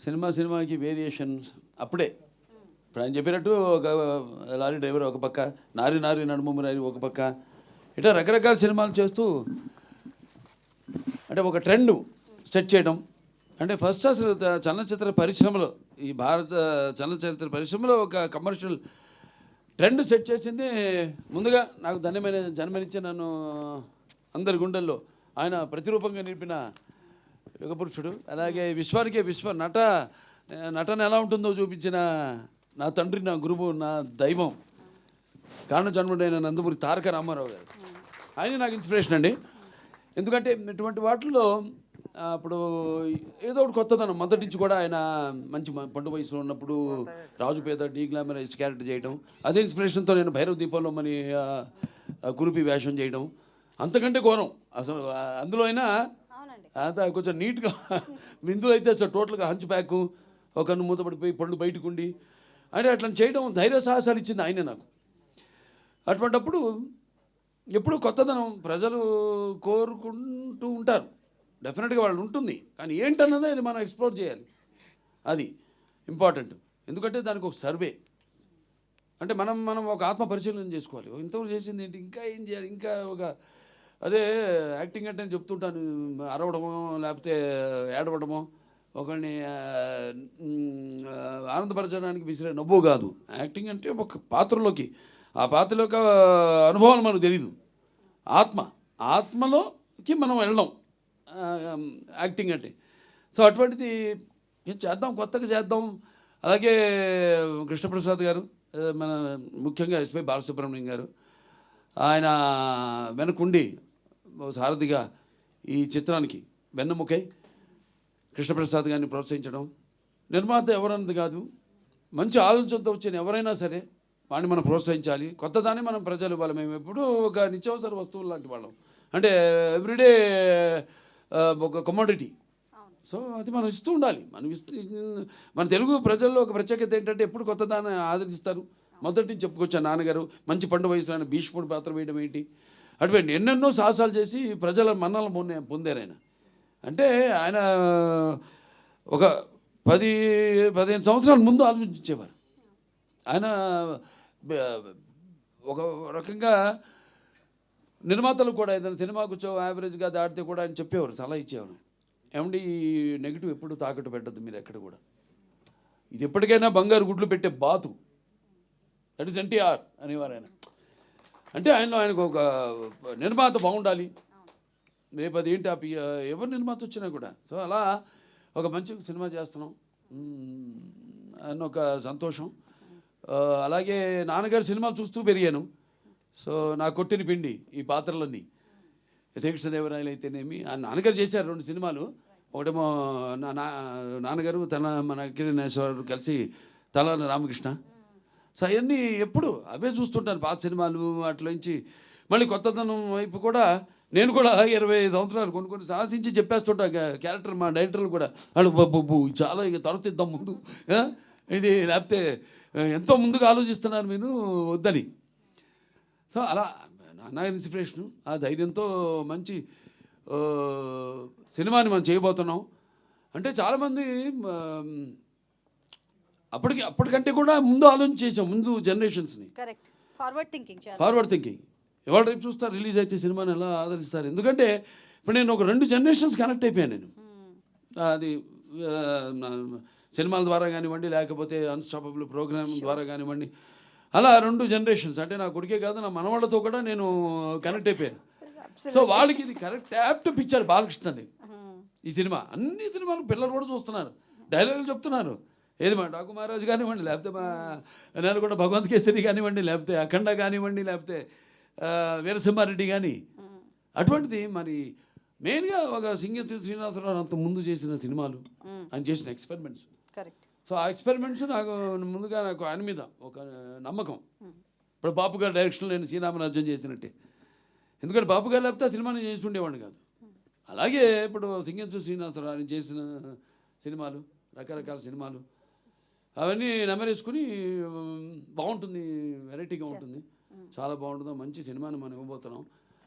సినిమాకి వేరియేషన్స్ అప్పుడే ఇప్పుడు ఆయన చెప్పినట్టు ఒక లారీ డ్రైవర్ ఒక పక్క, నారి నడుము నారి ఒక పక్క, ఇట్లా రకరకాల సినిమాలు చేస్తూ అంటే ఒక ట్రెండ్ సెట్ చేయడం. అంటే ఫస్ట్ అసలు చలనచిత్ర పరిశ్రమలో, ఈ భారత చలనచిత్ర పరిశ్రమలో ఒక కమర్షియల్ ట్రెండ్ సెట్ చేసింది ముందుగా నాకు జన్మనిచ్చి నన్ను అందరి గుండెల్లో ఆయన ప్రతిరూపంగా నిలిపిన యుగపురుషుడు. అలాగే విశ్వానికే నటన ఎలా ఉంటుందో చూపించిన నా తండ్రి, నా గురువు, నా దైవం, కారణ జన్ముడైన నందమూరి తారక రామారావు గారు. ఆయన నాకు ఇన్స్పిరేషన్ అండి. ఎందుకంటే ఇటువంటి వాటిల్లో అప్పుడు ఏదో ఒకటి కొత్తదనం మొదటి నుంచి కూడా ఆయన మంచి పండు వయసులో ఉన్నప్పుడు రాజు పేద డీ గ్లామరైజ్ క్యారెక్టర్ చేయడం, అదే ఇన్స్పిరేషన్తో నేను భైరవ దీపంలో మని కురుపి వేషం చేయడం అంతకంటే ఘోరం అసలు. అందులో అయినా అంతా కొంచెం నీట్గా, ఇందులో అయితే అసలు టోటల్గా హంచ్ ప్యాక్, ఒక కన్ను మూతపడిపోయి పళ్ళు బయటకు ఉండి అంటే అట్లా చేయడం ధైర్య సాహసాలు ఇచ్చింది ఆయనే నాకు. అటువంటిప్పుడు ఎప్పుడు కొత్తదనం ప్రజలు కోరుకుంటూ ఉంటారు, డెఫినెట్గా వాళ్ళు ఉంటుంది, కానీ ఏంటన్నదే అది మనం ఎక్స్ప్లోర్ చేయాలి, అది ఇంపార్టెంట్. ఎందుకంటే దానికి ఒక సర్వే అంటే మనం ఒక ఆత్మ పరిశీలన చేసుకోవాలి. ఇంతవరకు చేసింది ఏంటి, ఇంకా ఏం చేయాలి, ఇంకా ఒక అదే యాక్టింగ్ అంటే నేను చెప్తుంటాను, అరవడమో లేకపోతే ఏడవడమో ఒకరిని ఆనందపరచడానికి విసిరే నవ్వు కాదు. యాక్టింగ్ అంటే ఒక పాత్రలోకి, ఆ పాత్రలో యొక్క అనుభవాలు మనకు తెలీదు. ఆత్మలోకి మనం వెళ్ళడం యాక్టింగ్ అంటే. సో అటువంటిది చేద్దాం, కొత్తగా చేద్దాం. అలాగే కృష్ణప్రసాద్ గారు, మన ముఖ్యంగా ఎస్పి బాలసుబ్రహ్మణ్యం గారు, ఆయన వెనకుండి సారథిగా ఈ చిత్రానికి వెన్నెముకై కృష్ణప్రసాద్ గారిని ప్రోత్సహించడం. నిర్మాత ఎవరన్నది కాదు, మంచి ఆలోచనతో వచ్చిన ఎవరైనా సరే వాడిని మనం ప్రోత్సహించాలి, కొత్తదాన్ని మనం ప్రజలు ఇవ్వాలి. మేము ఎప్పుడూ ఒక నిత్యావసర వస్తువులు లాంటి వాళ్ళం, అంటే ఎవ్రీడే ఒక కమోడిటీ. సో అది మనం ఇస్తూ ఉండాలి. మన తెలుగు ప్రజల్లో ఒక ప్రత్యేకత ఏంటంటే ఎప్పుడు కొత్తదాన్ని ఆదరిస్తారు. మొదటి నుంచి చెప్పుకొచ్చాను, నాన్నగారు మంచి పండు వయసులో ఆయన భీష్ముడు పాత్ర వేయడం ఏంటి, అటువంటి ఎన్నెన్నో సాహసాలు చేసి ప్రజల మన్నలు పొందారు ఆయన. అంటే ఆయన ఒక 10-15 సంవత్సరాల ముందు ఆలోచించేవారు. ఆయన ఒక రకంగా నిర్మాతలు కూడా ఏదైనా సినిమాకు యావరేజ్గా దాటితే కూడా ఆయన చెప్పేవారు, సలహా ఇచ్చేవారు, ఏమండి ఈ నెగిటివ్ ఎప్పుడు తాకట్టు పెట్టద్దు మీరు ఎక్కడ కూడా, ఇది ఎప్పటికైనా బంగారు గుడ్లు పెట్టే బాతు, దట్ ఈస్ ఎన్టీఆర్ అనేవారు ఆయన. అంటే ఆయనకు ఒక నిర్మాత బాగుండాలి, రేపు అది ఏంటి ఎవరు నిర్మాత వచ్చినా కూడా. సో అలా ఒక మంచి సినిమా చేస్తున్నాం అన్న ఒక సంతోషం. అలాగే నాన్నగారి సినిమాలు చూస్తూ పెరిగాను. సో నా కొట్టిన పిండి ఈ పాత్రలన్నీ, శ్రీకృష్ణదేవరాయలు అయితేనేమి, నాన్నగారు చేశారు 2 సినిమాలు. ఒకటేమో నాన్నగారు మన కిరణేశ్వరరావు కలిసి తలాన రామకృష్ణ. సో అవన్నీ ఎప్పుడు అవే చూస్తుంటాను, పాత సినిమాలు. అట్లోంచి మళ్ళీ కొత్తదనం వైపు కూడా నేను కూడా 25 సంవత్సరాలు కొన్ని సాహసించి చెప్పేస్తుంటా క్యారెక్టర్. మా డైరెక్టర్లు కూడా వాళ్ళు బాబు చాలా ఇక తొడతిద్దాం ముందు, ఇది లేకపోతే ఎంతో ముందుగా ఆలోచిస్తున్నారు మీరు వద్దని. సో అలా నా ఇన్స్పిరేషను, ఆ ధైర్యంతో మంచి సినిమాని మనం చేయబోతున్నాం. అంటే చాలామంది అప్పటికంటే కూడా ముందు ఆలోచన చేసాం, ముందు జనరేషన్స్ని. Forward thinking. ఎవరు రేపు చూస్తారు, రిలీజ్ అయితే సినిమాని ఎలా ఆదరిస్తారు. ఎందుకంటే ఇప్పుడు నేను ఒక 2 జనరేషన్స్ కనెక్ట్ అయిపోయాను నేను. అది సినిమాల ద్వారా కానివ్వండి, లేకపోతే అన్స్టాపబుల్ ప్రోగ్రామ్ ద్వారా కానివ్వండి, అలా 2 జనరేషన్స్. అంటే నా కొడుకే కాదు, నా మనవాళ్ళతో కూడా నేను కనెక్ట్ అయిపోయాను. సో వాళ్ళకి ఇది కరెక్ట్ యాప్ట్ పిక్చర్ బాలకృష్ణది ఈ సినిమా. అన్ని సినిమాలు పిల్లలు కూడా చూస్తున్నారు, డైలాగులు చెప్తున్నారు. ఏది మా డాకు మహారాజు కానివ్వండి, లేకపోతే మా నెలకొండ భగవంత్ కేసరి కానివ్వండి, లేకపోతే అఖండ కానివ్వండి, లేకపోతే వీరసింహారెడ్డి కానీ. అటువంటిది మరి మెయిన్గా ఒక సింగతి శ్రీనివాసరావు అంత ముందు చేసిన సినిమాలు, ఆయన చేసిన ఎక్స్పెరిమెంట్స్. సో ఆ ఎక్స్పెరిమెంట్స్ ముందుగా నాకు ఆయన మీద ఒక నమ్మకం. ఇప్పుడు బాపు గారి డైరెక్షన్లో నేను శ్రీరామరాజ్యం చేసినట్టే. ఎందుకంటే బాపు గారు లేకపోతే ఆ సినిమాని చేసి ఉండేవాడిని కాదు. అలాగే ఇప్పుడు సింగతి శ్రీనివాసరావు ఆయన చేసిన సినిమాలు, రకరకాల సినిమాలు, అవన్నీ నెమరేసుకుని బాగుంటుంది, వెరైటీగా ఉంటుంది, చాలా బాగుంటుందో మంచి సినిమాని మనం ఇవ్వబోతున్నాం.